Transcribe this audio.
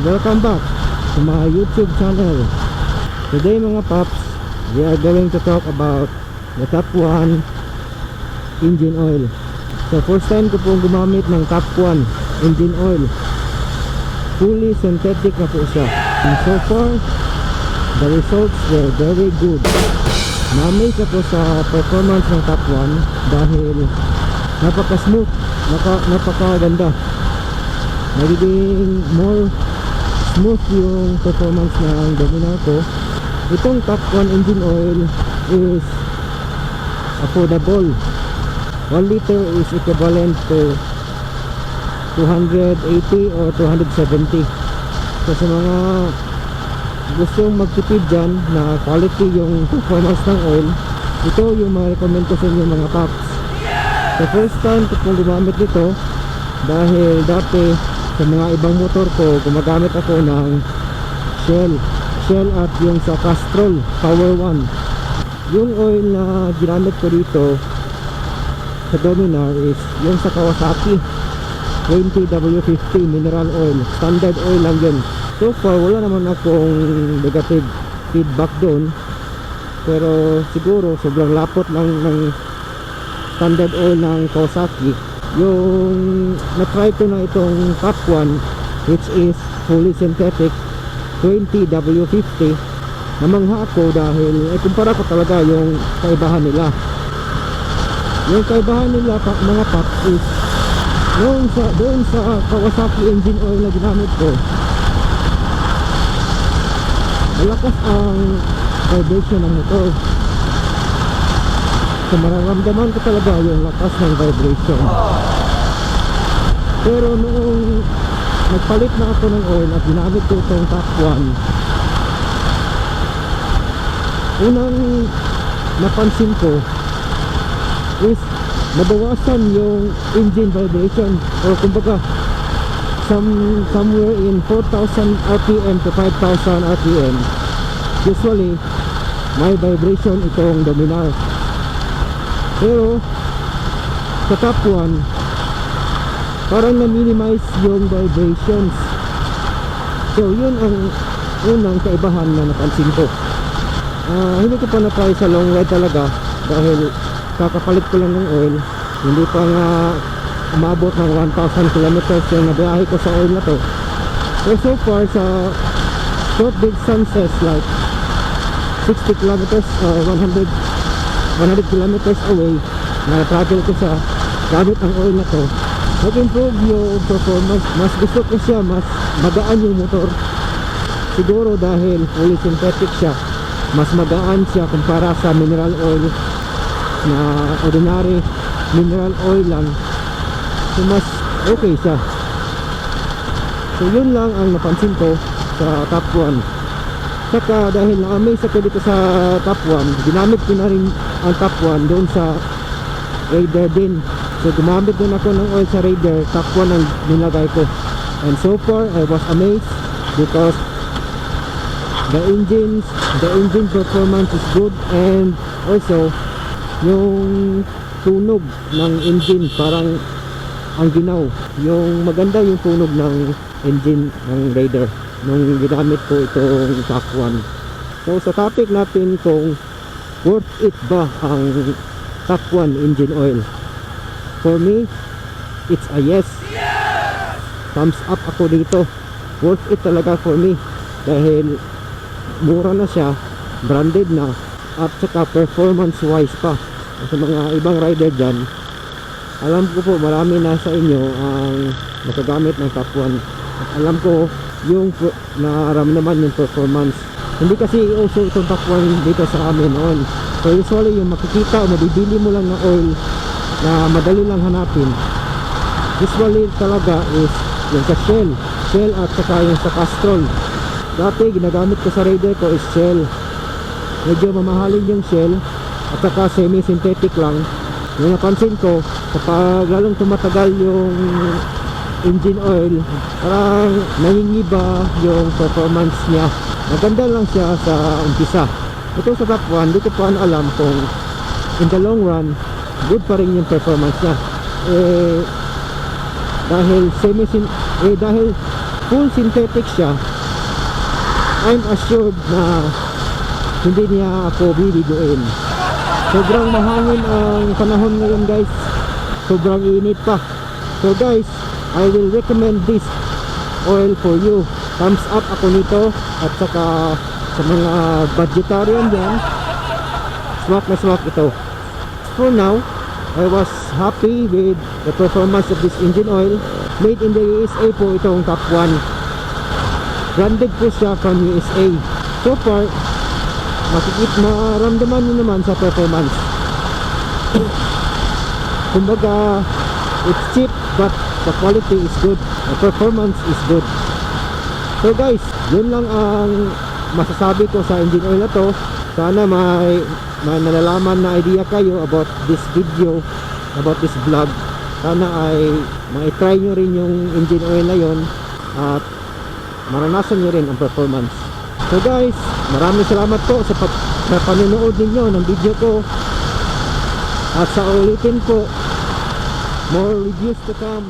and welcome back to my YouTube channel. Today mga paps, we are going to talk about the top 1 engine oil. So first time ko pong gumamit ng top 1 engine oil. Fully synthetic na po siya. And so far, the results were very good. Na-amaze ako sa performance ng top 1 dahil napaka-smooth, napakaganda. Nagiging more smooth yung performance ng Dominar ko. Itong top 1 engine oil is affordable. 1 liter is equivalent to 280 or 270. So sa mga gustong magtipid dyan na quality yung performance ng oil, ito yung ma-recommend ko sa inyo mga paps. So first time ko pong gumamit nito dahil dati sa mga ibang motor ko gumagamit ako ng Shell at yung sa Castrol Power 1. Yung oil na ginamit ko dito sa Dominar is yung sa Kawasaki 20W50 mineral oil, standard oil lang yun. So far wala naman akong negative feedback doon, pero siguro sobrang lapot lang ng standard oil ng Kawasaki. Yung na-try ko na itong top 1 which is fully synthetic 20W50, namangha ako dahil kumpara ko talaga yung kaibahan nila. Yung kaibahan nila mga paps is doon sa Kawasaki engine oil na ginamit ko, malakas ang vibration ng motor. So mararamdaman ko talaga yung lakas ng vibration. Pero noong nagpalit na ako ng oil at ginamit ko itong top 1, unang napansin ko is nabawasan yung engine vibration, or kumbaga somewhere in 4,000 RPM to 5,000 RPM. Usually may vibration itong Dominar, pero sa top 1 parang na-minimize yung vibrations. So yun ang unang kaibahan na napansin ko. Hindi ko pa na-try sa long ride talaga dahil kakapalit ko lang ng oil. Hindi pa nga umabot ng 1,000 kilometers yung nabiyahe ko sa oil na to. So far sa short distances like 60 kilometers or 100 kilometers away na travel ko sa gamit ang oil na to, nag-improve yung performance. Mas gusto ko siya, mas magaan yung motor. Siguro dahil fully synthetic siya, mas magaan siya kumpara sa mineral oil na ordinary mineral oil lang. So mas okay siya. So yun lang ang napansin ko sa top 1. Saka dahil na-amaze ako dito sa top 1, ginamit ko na rin ang top 1 doon sa Raider din. So gumamit din ako ng oil sa Raider, top 1 ang nilagay ko. And so far I was amazed because the engine performance is good, and also yung tunog ng engine parang ang ginaw. Yung maganda yung tunog ng engine ng Raider nung ginamit ko itong top 1. So sa topic natin kung worth it ba ang top 1 engine oil, for me it's a yes. Thumbs up ako dito. Worth it talaga for me dahil mura na siya, branded na, at saka performance wise pa. Sa mga ibang rider dyan, alam ko po marami na sa inyo ang nakagamit ng top 1 at alam ko yung naramdaman yung performance. Hindi kasi also itong top 1 dito sa amin noon. So usually yung makikita o mabibili mo lang na oil na madali lang hanapin, usually talaga is yung sa Shell at saka yung sa Castrol. Dati ginagamit ko sa Raider ko is Shell. Medyo mamahalin yung Shell at saka semi-synthetic lang. Yung napansin ko, kapag lalong tumatagal yung engine oil, parang nangingiba yung performance niya. Maganda lang siya sa umpisa. Ito sa top 1, hindi ko pa alam kung in the long run good pa rin yung performance niya. Dahil full synthetic siya, I'm assured na hindi niya ako bibigoin. Sobrang mahangin ang panahon ngayon guys, sobrang init pa. So guys, I will recommend this oil for you. Thumbs up ako nito. At saka sa mga vegetarian dyan, swak na swak ito. For now, I was happy with the performance of this engine oil. Made in the USA po itong Top 1. Branded po siya from USA. So far, maramdaman nyo naman sa performance. Kumbaga, it's cheap but the quality is good, the performance is good. So guys, yun lang ang masasabi ko sa engine oil na to. Sana may nalalaman na idea kayo about this video, about this vlog. Sana ay ma-try nyo rin yung engine oil na yun at maranasan nyo rin ang performance. So guys, maraming salamat po sa panonood ninyo ng video ko. At sa ulitin po, more reviews to come.